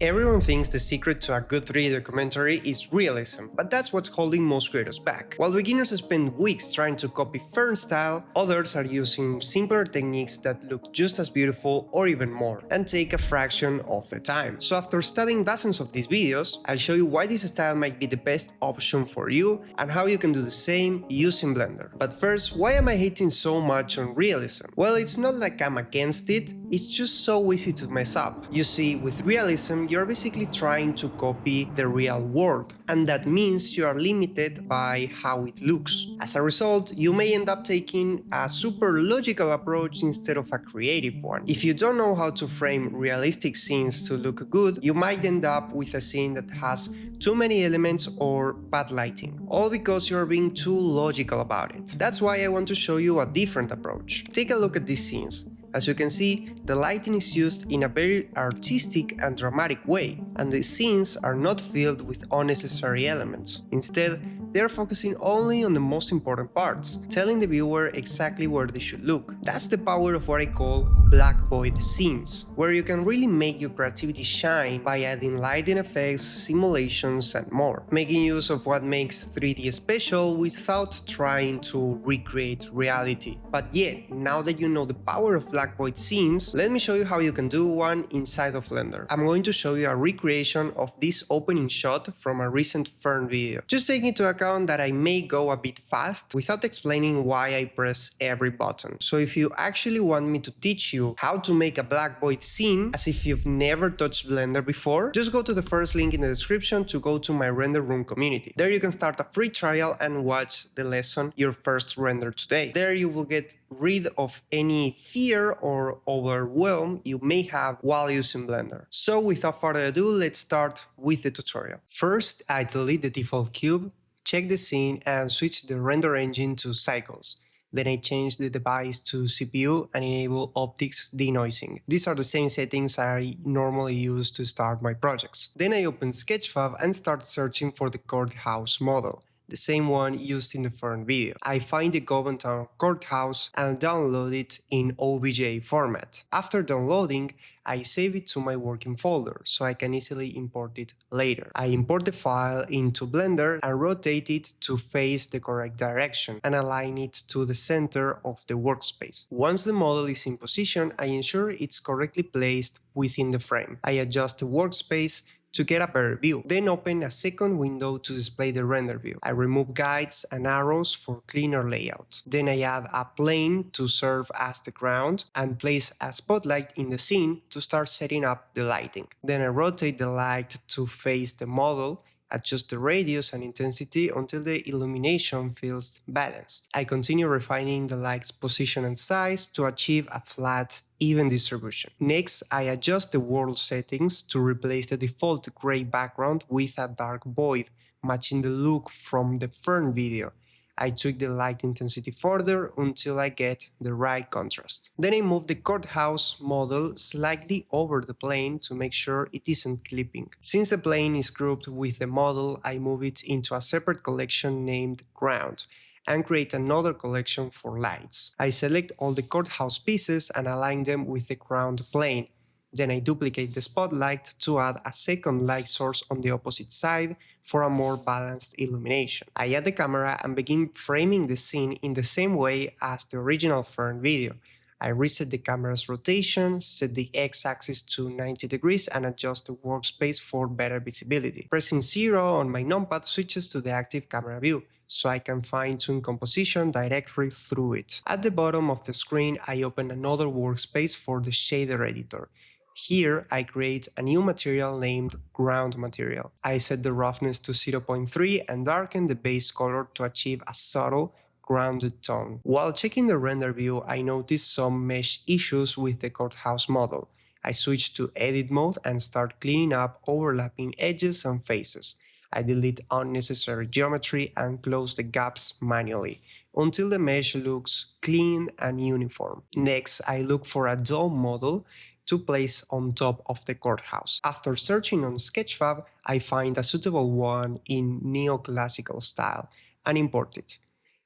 Everyone thinks the secret to a good 3D documentary is realism, but that's what's holding most creators back. While beginners spend weeks trying to copy Fern style, others are using simpler techniques that look just as beautiful or even more, and take a fraction of the time. So after studying dozens of these videos, I'll show you why this style might be the best option for you and how you can do the same using Blender. But first, why am I hating so much on realism? Well, it's not like I'm against it, it's just so easy to mess up. You see, with realism, you're basically trying to copy the real world, and that means you are limited by how it looks. As a result, you may end up taking a super logical approach instead of a creative one. If you don't know how to frame realistic scenes to look good, you might end up with a scene that has too many elements or bad lighting, all because you're being too logical about it. That's why I want to show you a different approach. Take a look at these scenes. As you can see, the lighting is used in a very artistic and dramatic way, and the scenes are not filled with unnecessary elements. Instead, they are focusing only on the most important parts, telling the viewer exactly where they should look. That's the power of what I call black void scenes, where you can really make your creativity shine by adding lighting effects, simulations, and more, making use of what makes 3D special without trying to recreate reality. But yeah, now that you know the power of black void scenes, let me show you how you can do one inside of Blender. I'm going to show you a recreation of this opening shot from a recent Fern video. Just take into account that I may go a bit fast without explaining why I press every button. So if you actually want me to teach you how to make a black void scene as if you've never touched Blender before, just go to the first link in the description to go to my render room community. There you can start a free trial and watch the lesson Your First Render Today. There you will get rid of any fear or overwhelm you may have while using Blender. So without further ado, let's start with the tutorial. First, I delete the default cube, check the scene and switch the render engine to cycles. Then I change the device to CPU and enable optics denoising. These are the same settings I normally use to start my projects. Then I open Sketchfab and start searching for the courthouse model, the same one used in the Fern video. I find the Governtown courthouse and download it in OBJ format. After downloading, I save it to my working folder so I can easily import it later. I import the file into Blender and rotate it to face the correct direction and align it to the center of the workspace. Once the model is in position, I ensure it's correctly placed within the frame. I adjust the workspace to get a better view, then open a second window to display the render view. I remove guides and arrows for cleaner layout. Then I add a plane to serve as the ground and place a spotlight in the scene to start setting up the lighting. Then I rotate the light to face the model, adjust the radius and intensity until the illumination feels balanced. I continue refining the light's position and size to achieve a flat, even distribution. Next, I adjust the world settings to replace the default gray background with a dark void, matching the look from the Fern video. I tweak the light intensity further until I get the right contrast. Then I move the courthouse model slightly over the plane to make sure it isn't clipping. Since the plane is grouped with the model, I move it into a separate collection named Ground and create another collection for lights. I select all the courthouse pieces and align them with the ground plane. Then I duplicate the spotlight to add a second light source on the opposite side for a more balanced illumination. I add the camera and begin framing the scene in the same way as the original Fern video. I reset the camera's rotation, set the x-axis to 90 degrees and adjust the workspace for better visibility. Pressing 0 on my numpad switches to the active camera view, so I can fine-tune composition directly through it. At the bottom of the screen, I open another workspace for the shader editor. Here, I create a new material named Ground Material. I set the roughness to 0.3 and darken the base color to achieve a subtle, grounded tone. While checking the render view, I noticed some mesh issues with the courthouse model. I switch to edit mode and start cleaning up overlapping edges and faces. I delete unnecessary geometry and close the gaps manually until the mesh looks clean and uniform. Next, I look for a dome model to place on top of the courthouse. After searching on Sketchfab, I find a suitable one in neoclassical style and import it.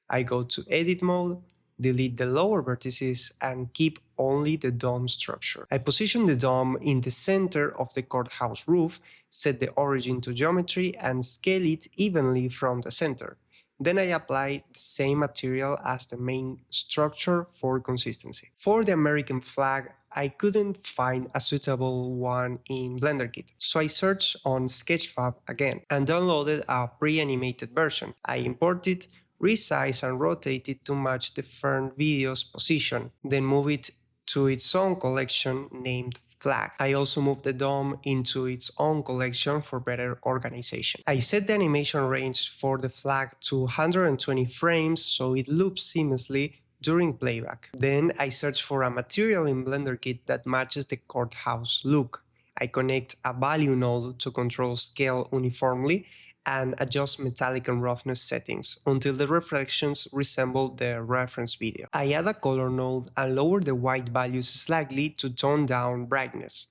I go to edit mode, delete the lower vertices, and keep only the dome structure. I position the dome in the center of the courthouse roof, set the origin to geometry, and scale it evenly from the center. Then I apply the same material as the main structure for consistency. For the American flag, I couldn't find a suitable one in BlenderKit, so I searched on Sketchfab again and downloaded a pre-animated version. I imported, resized and rotate it to match the Fern video's position, then move it to its own collection named Flag. I also moved the dome into its own collection for better organization. I set the animation range for the flag to 120 frames so it loops seamlessly during playback. Then I search for a material in BlenderKit that matches the courthouse look. I connect a value node to control scale uniformly and adjust metallic and roughness settings until the reflections resemble the reference video. I add a color node and lower the white values slightly to tone down brightness.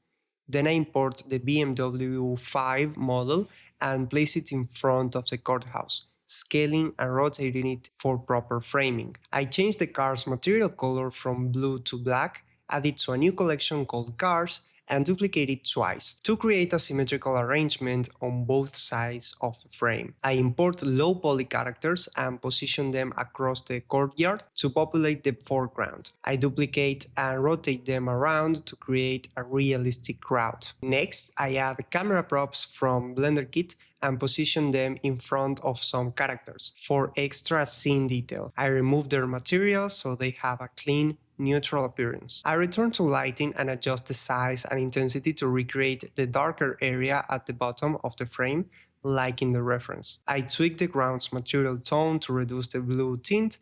Then I import the BMW 5 model and place it in front of the courthouse, scaling and rotating it for proper framing. I change the car's material color from blue to black, add it to a new collection called Cars, and duplicate it twice to create a symmetrical arrangement on both sides of the frame. I import low poly characters and position them across the courtyard to populate the foreground. I duplicate and rotate them around to create a realistic crowd. Next, I add camera props from BlenderKit and position them in front of some characters for extra scene detail. I remove their materials so they have a clean, neutral appearance. I return to lighting and adjust the size and intensity to recreate the darker area at the bottom of the frame, like in the reference. I tweak the ground's material tone to reduce the blue tint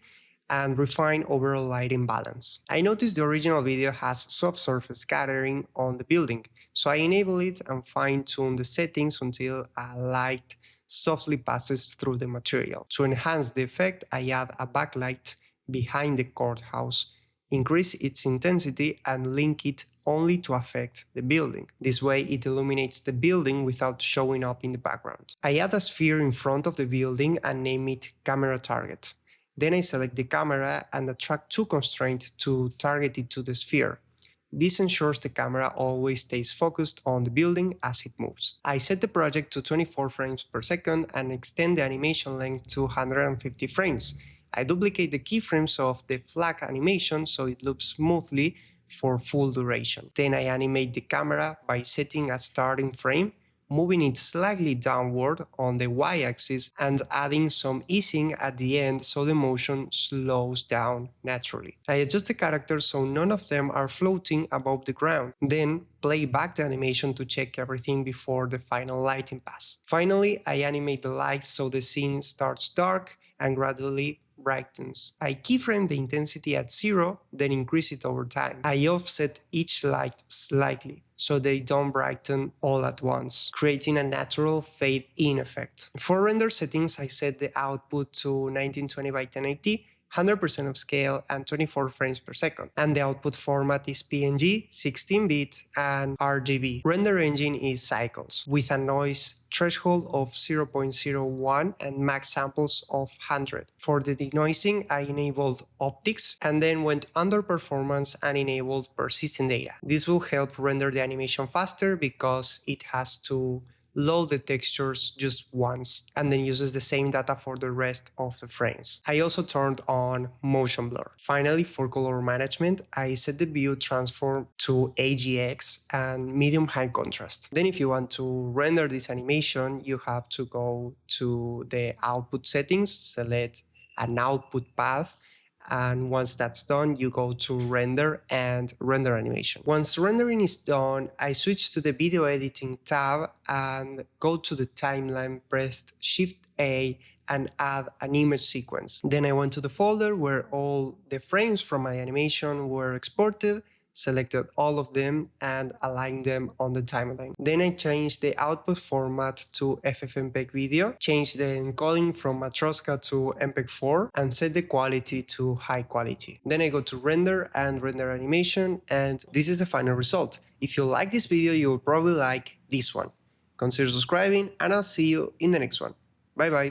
and refine overall lighting balance. I noticed the original video has soft surface scattering on the building, so I enable it and fine-tune the settings until a light softly passes through the material. To enhance the effect, I add a backlight behind the courthouse, increase its intensity, and link it only to affect the building. This way it illuminates the building without showing up in the background. I add a sphere in front of the building and name it Camera Target. Then I select the camera and attract two constraints to target it to the sphere. This ensures the camera always stays focused on the building as it moves. I set the project to 24 frames per second and extend the animation length to 150 frames. I duplicate the keyframes of the flag animation so it loops smoothly for full duration. Then I animate the camera by setting a starting frame, moving it slightly downward on the y-axis and adding some easing at the end so the motion slows down naturally. I adjust the characters so none of them are floating above the ground, then play back the animation to check everything before the final lighting pass. Finally, I animate the lights so the scene starts dark and gradually brightens. I keyframe the intensity at 0, then increase it over time. I offset each light slightly so they don't brighten all at once, creating a natural fade-in effect. For render settings, I set the output to 1920 by 1080, 100% of scale and 24 frames per second. And the output format is PNG, 16-bit and RGB. Render engine is Cycles, with a noise threshold of 0.01 and max samples of 100. For the denoising, I enabled optics and then went under performance and enabled persistent data. This will help render the animation faster because it has to load the textures just once and then uses the same data for the rest of the frames. I also turned on motion blur. Finally, for color management, I set the view transform to AGX and medium high contrast. Then if you want to render this animation, you have to go to the output settings, select an output path, and once that's done, you go to render and render animation. Once rendering is done, I switch to the video editing tab and go to the timeline, pressed Shift A and add an image sequence. Then I went to the folder where all the frames from my animation were exported, selected all of them and aligned them on the timeline. Then I changed the output format to FFmpeg video, changed the encoding from Matroska to MPEG-4 and set the quality to high quality. Then I go to render and render animation, and this is the final result. If you like this video, you will probably like this one. Consider subscribing and I'll see you in the next one. Bye bye.